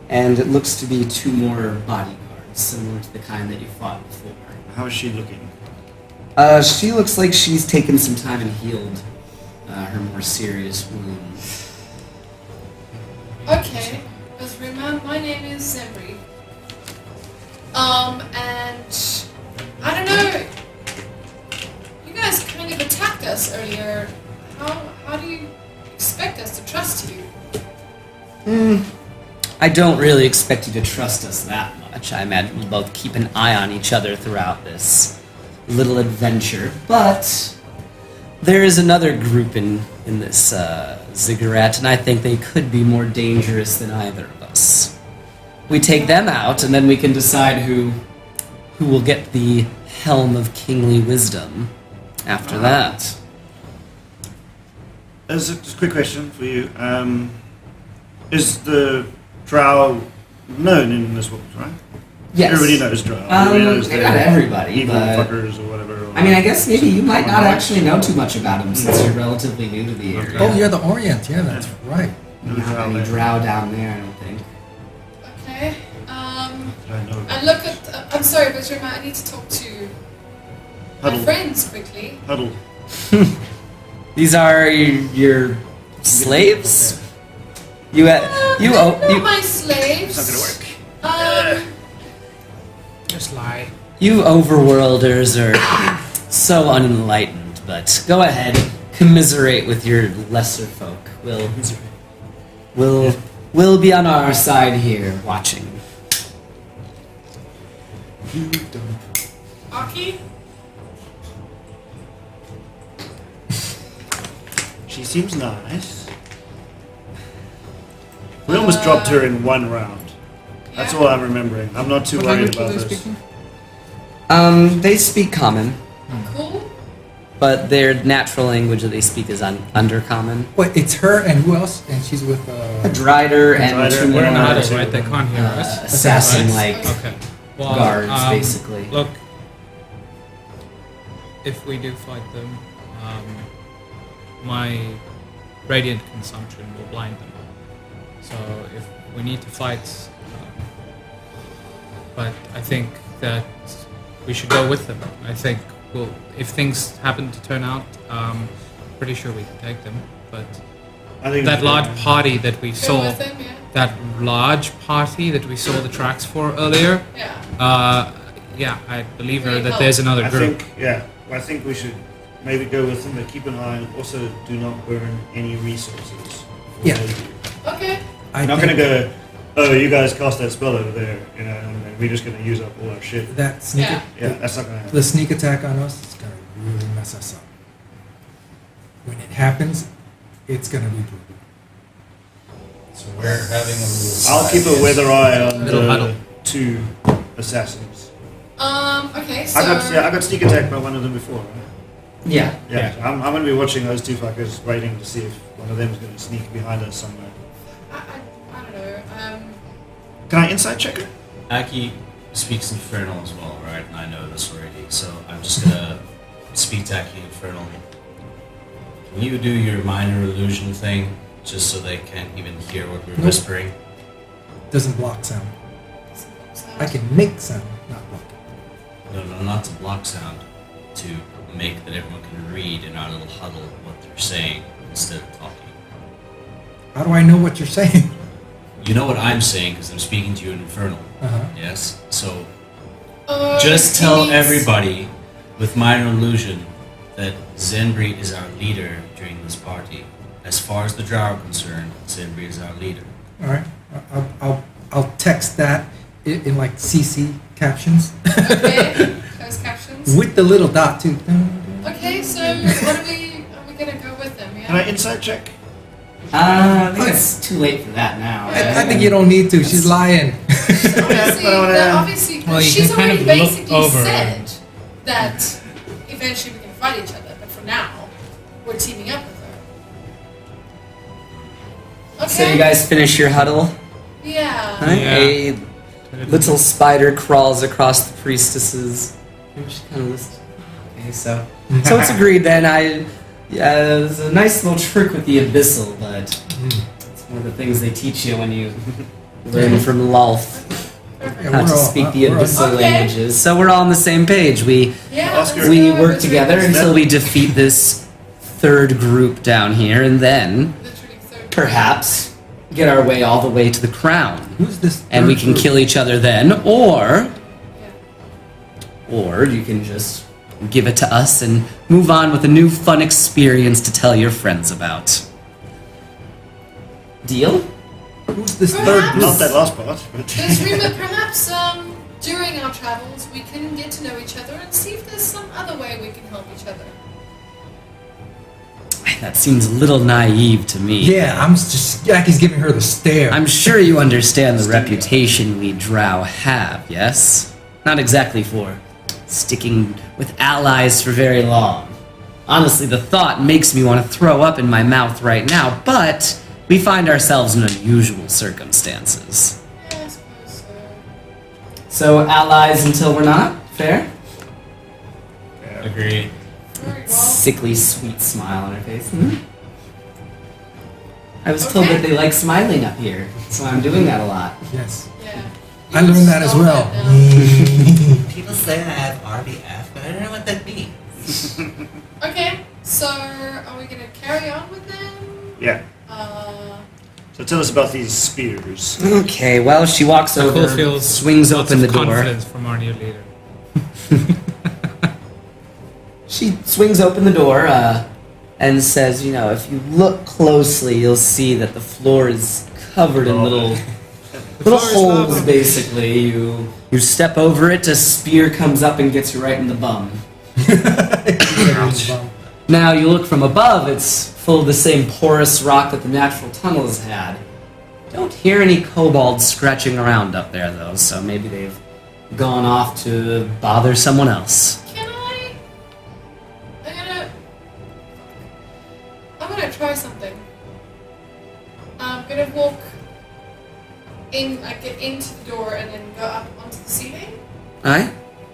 And it looks to be 2 more bodyguards, similar to the kind that you fought before. How is she looking? She looks like she's taken some time and healed her more serious wounds. Okay. Bezrima, my name is Zembri. And I don't know. You guys kind of attacked us earlier. How do you expect us to trust you? I don't really expect you to trust us that much. I imagine we'll both keep an eye on each other throughout this little adventure. But there is another group in this ziggurat, and I think they could be more dangerous than either of us. We take them out, and then we can decide who will get the helm of kingly wisdom after that. As a just a quick question for you. Is the drow known in this world, right? Yes. Everybody knows drow. Everybody knows not they're everybody, evil but fuckers or whatever. Or I mean, I guess maybe you might not Or- actually know too much about him since you're relatively new to the area. Oh, you're the Orient. Yeah, that's right. No Not drow any there. drow down there, I don't think. Okay. Did I know? I look at. I'm sorry, Bezrima. I need to talk to my Huddle. friends quickly. Huddle. These are your slaves? You They're not my It's slaves. not gonna work. Just lie. you overworlders are so unenlightened, but go ahead, commiserate with your lesser folk. We'll be on our side here, watching. Aki? She seems nice. We almost dropped her in one round. That's Yeah. all I'm remembering. I'm not too What worried language are about they this. speaking? They speak common, Cool. but their natural language that they speak is undercommon. Wait, it's her and who else? And she's with A Drider and Drider. 2 We're more not Alright. right? They can't hear us. assassin-like Okay. Well, guards, basically. Look, if we do fight them, my radiant consumption will blind them. So if we need to fight, but I think that we should go with them. I think if things happen to turn out, pretty sure we can take them. But I think that large party that we Go saw, with them, yeah. that large party that we saw the tracks for earlier, Yeah. yeah, I believe her Really that there's another I group. think, yeah. I think we should maybe go with them, but keep an eye. Also, do not burn any resources. Yeah. Okay. I I'm not think- going to go oh, you guys cast that spell over there, you know, and we're just gonna use up all our shit. That sneak, Yeah. Yeah, that's not gonna happen. the sneak attack on us is gonna really mess us up. When it happens, it's gonna be brutal. So we're having a rule. I'll keep a weather eye on Middle the huddle. 2 assassins. Okay, so I got sneak attacked by one of them before, right? Yeah. Yeah, so I'm going to be watching those 2 fuckers, waiting to see if one of them is going to sneak behind us somewhere. I don't know. Can I insight check it? Aki speaks Infernal as well, right? And I know this already, so I'm just gonna speak to Aki Infernal. Can you do your minor illusion thing, just so they can't even hear what we're Nope. whispering? Doesn't block sound. I can make sound, not block. No, not to block sound, to make that everyone can read in our little huddle what they're saying instead of talking. How do I know what you're saying? You know what I'm saying because I'm speaking to you in Infernal. Uh-huh. Yes? So just he tell needs- everybody with minor illusion that Zenbri is our leader during this party. As far as the Drow are concerned, Zenbri is our leader. All right, I'll text that in like CC captions Okay, those captions. with the little dot too. Okay, so what are we gonna go with them? Yeah. Can I insight check? I think it's too late for that now. I think you don't need to. She's lying. Obviously, but I wanna- obviously Well, you she's can kind already of look basically over. said that eventually we can fight each other, but for now, we're teaming up with her. Okay. So you guys finish your huddle. Yeah. Right? Yeah. A little spider crawls across the priestesses. She kind of listens. Okay, so it's agreed then. There's a nice little trick with the abyssal, but it's one of the things they teach you when you learn from Lolth Yeah, how to we're all- speak the we're all- abyssal Okay. languages. So we're all on the same page. We Yeah. Oscar- let's we go work with together the until we defeat this third group down here, and then literally third- perhaps get our way all the way to the crown. Who's this? And we third can group? kill each other then, Yeah. or you can just give it to us and move on with a new fun experience to tell your friends about. Deal? Who's this third Perhaps. group? Not that last part, but There's rumor perhaps during our travels we can get to know each other and see if there's some other way we can help each other. That seems a little naive to me. Yeah, I'm just. Jackie's giving her the stare. I'm sure you understand the reputation we Drow have, yes? Not exactly for sticking with allies for very long. Honestly, the thought makes me want to throw up in my mouth right now, but we find ourselves in unusual circumstances. Yeah, I suppose so. So, allies until we're not? Fair? Agreed. Very well. Sickly sweet smile on her face. I was told Okay. that they like smiling up here, so I'm doing that a lot. Yes. Yeah. I learned that as Stop well. it now. People say I have RBF, but I don't know what that means. Okay, so are we gonna carry on with them? yeah. So tell us about these spears. Okay, well, she walks over, Cool feels swings lots open the of door. confidence from our new leader. She swings open the door and says, you know, if you look closely, you'll see that the floor is covered in little holes, basically. You step over it, a spear comes up and gets you right in the bum. Now, you look from above, it's full of the same porous rock that the natural tunnel has had. Don't hear any kobolds scratching around up there, though, so maybe they've gone off to bother someone else. Can I'm gonna try something. I'm gonna walk in, like get into the door and then go up onto the ceiling, Aye?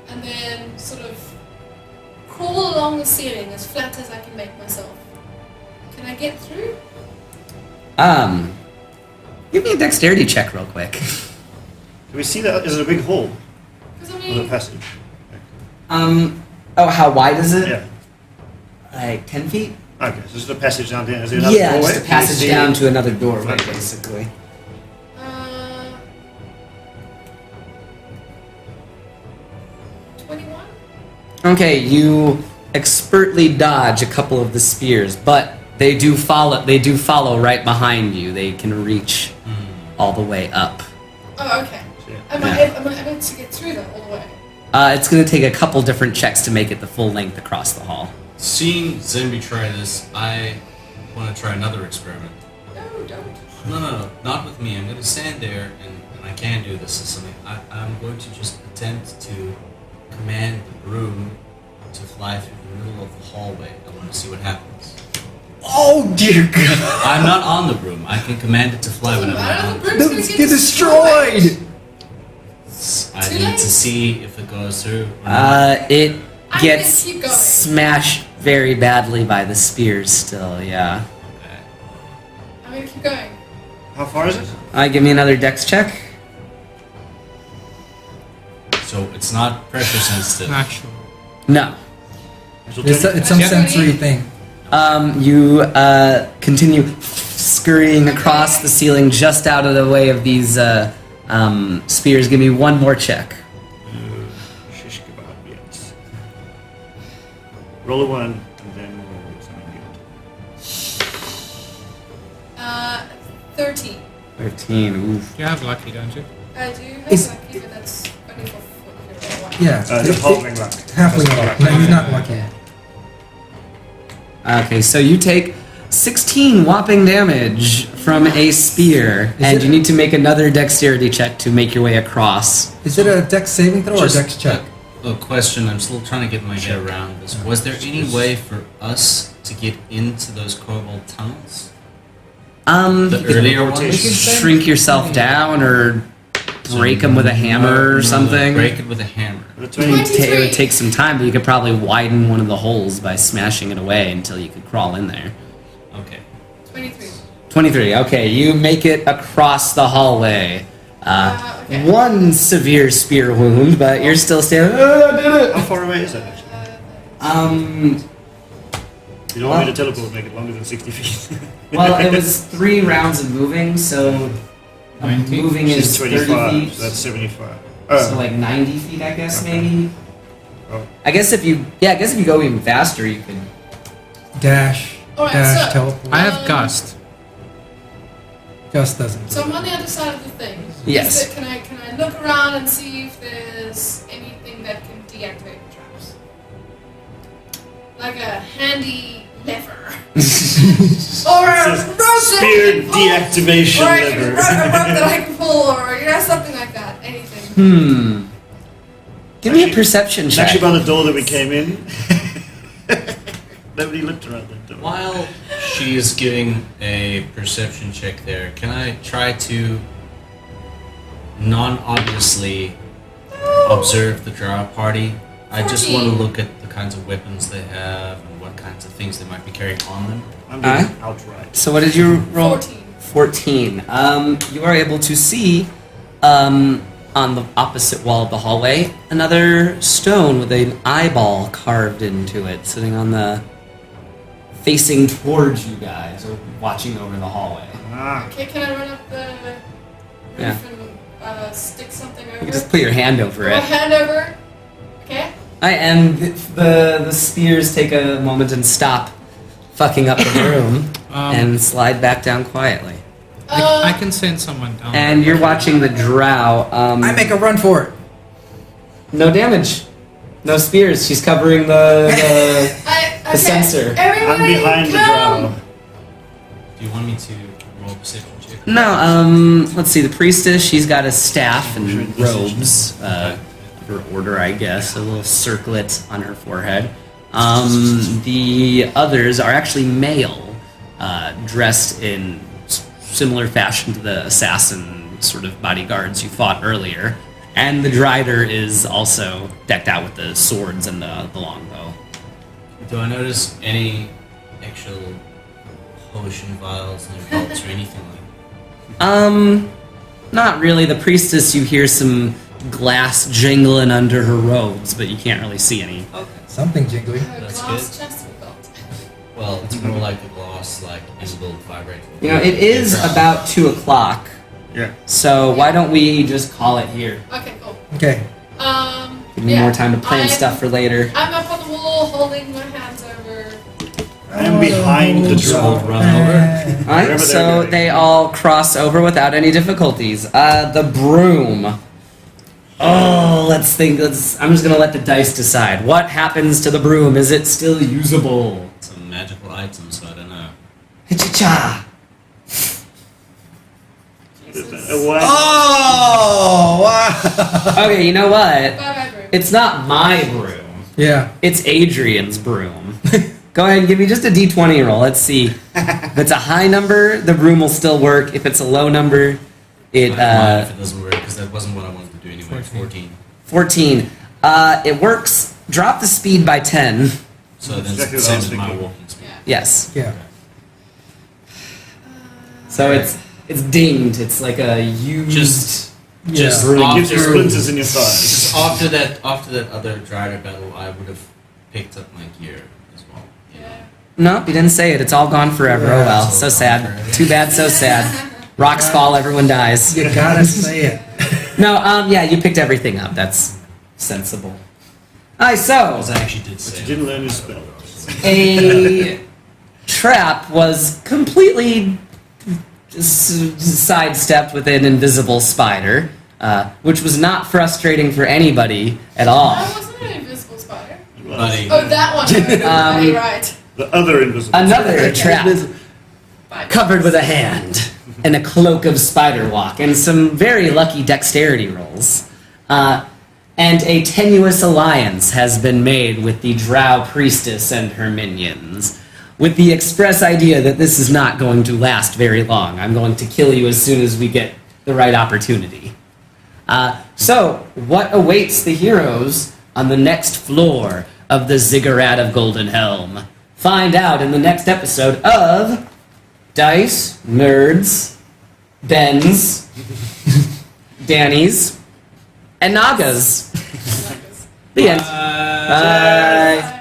and then sort of crawl along the ceiling as flat as I can make myself. Can I get through? Give me a dexterity check real quick. Do we see that? Is it a big hole Because I or a mean, passage? How wide is it? Yeah. Like 10 feet? Okay, so just a passage down there. Is there another Yeah, doorway? just a passage Can you see- down to another doorway, Okay. basically. 21? Okay, you expertly dodge a couple of the spears, but they do follow right behind you. They can reach all the way up. Oh, okay. Yeah. Am I able to get through that all the way? It's going to take a couple different checks to make it the full length across the hall. Seeing Zimby try this, I want to try another experiment. No, don't. No, not with me. I'm going to stand there, and I can do this. Is something I'm going to just attempt to command the broom to fly through the middle of the hallway. I want to see what happens. Oh dear God! I'm not on the broom. I can command it to fly when I'm not on. The broom's gonna Let's get destroyed! I Too need late. to see if it goes through. Or not. It I'm gets gonna keep going. smashed very badly by the spears still, yeah. Okay. I'm gonna keep going. How far is it? Give me another dex check. So it's not pressure sensitive. Not sure. No. It's some Yeah. sensory thing. You continue scurrying across the ceiling just out of the way of these spears. Give me one more check. Shish kebab, yes. Roll a 1, and then roll something good. 13. 13, oof. You have lucky, don't you? I do have Is- lucky, but that's only for one. Yeah. Just halving luck. Halfway That's luck. luck. No, he's not lucky. Okay, so you take 16 whopping damage from a spear, and it- you need to make another dexterity check to make your way across. Is it a dex saving throw or a Just dex check? A question. I'm still trying to get my head around this. Was there any way for us to get into those kobold tunnels? The You could earlier ones? shrink yourself down or break them with a hammer or something. Break it with a hammer. But It would take some time, but you could probably widen one of the holes by smashing it away until you could crawl in there. Okay. 23. 23, okay, you make it across the hallway. Okay. One severe spear wound, but you're still standing. I did it! How far away is that? Actually? You don't want me to teleport, make it longer than 60 feet. Well, it was 3 rounds of moving, so 19? moving She's is 30 25, feet. so that's 75. So like 90 feet, I guess, Okay. maybe. Oh. I guess if you go even faster, you could. Dash. Alright, Dash, so- teleport. I have gust. Gus doesn't. So I'm on the other side of the thing. Yes. Is it- can I look around and see if there's anything that can deactivate the traps? Like a handy lever. Or a Says rope that spear I can pull. deactivation Or I can lever. a rope that I can pull, or something like that. Anything. Give me a Actually- perception It's check. actually by the door that we came in. Nobody looked around that door. While she is giving a perception check there, can I try to non-obviously observe the drow party? I just want to 14. look at the kinds of weapons they have and what kinds of things they might be carrying on them. I'm doing it outright. So what did you roll? 14. 14. You are able to see on the opposite wall of the hallway another stone with an eyeball carved into it, sitting on the facing towards you guys or watching over the hallway. Ah, Okay, can I run up the roof Yeah. and stick something over? You can just put your hand over Put my it. hand over. Okay. And the spears take a moment and stop fucking up the room and slide back down quietly. I can send someone down. And you're watching the drow. I make a run for it. No damage. No spears. She's covering the Okay. sensor. Everybody I'm behind the come. drow. Do you want me to roll a perception check? No, let's see. The priestess, she's got a staff and robes. Her order, I guess. A little circlet on her forehead. The others are actually male, dressed in similar fashion to the assassin sort of bodyguards you fought earlier. And the Drider is also decked out with the swords and the longbow. Do I notice any actual potion vials in their belts or anything like that? Not really. The priestess, you hear some glass jingling under her robes, but you can't really see any. Something jingling. A That's glass good. chest belt. Well, it's more like a gloss, like invisible vibrating. You know, it is about 2 o'clock, Yeah. so why don't we just call it here? Okay, cool. Okay. Give me more time to plan stuff for later. I'm up on the wall holding my hands over. I am behind the All drow. run over. All right, Wherever so they're going. they all cross over without any difficulties. The broom. Oh, let's think. I'm just gonna let the dice decide. What happens to the broom? Is it still usable? It's a magical item, so I don't know. Cha. What? Oh, wow. Okay, you know what? Bye-bye, Bru. It's not my broom. Yeah. It's Adrian's broom. Go ahead and give me just a d20 roll. Let's see. If it's a high number, the broom will still work. If it's a low number, it I don't mind if it doesn't work, because that wasn't what I wanted to do anyway. 14. 14. It works. Drop the speed by 10. So then Exactly it's what I the was same as my thinking. walking speed. Yeah. Yes. Yeah. So it's dinged. It's like a used. Just Yeah. It gives you after, splinters in your thighs. just after that other Drider battle, I would have picked up my gear as well. You know? Yeah. Nope, you didn't say it. It's all gone forever. Yeah, Oh well. it's So all gone sad. forever. Too bad. So sad. Rocks fall. Everyone dies. You gotta say it. No. Yeah. You picked everything up. That's sensible. Alright. So As I actually did say. You didn't learn your spell. a trap was completely sidestepped with an invisible spider, which was not frustrating for anybody at all. That wasn't an invisible spider. Buddy. Oh, that one. You're right. The other invisible. Another trap Bye. covered with a hand and a cloak of spider walk and some very lucky dexterity rolls. And a tenuous alliance has been made with the Drow priestess and her minions, with the express idea that this is not going to last very long. I'm going to kill you as soon as we get the right opportunity. So, what awaits the heroes on the next floor of the Ziggurat of Goldenhelm? Find out in the next episode of Dice, Nerds, Ben's, Danny's, and Nagas. The end. Bye.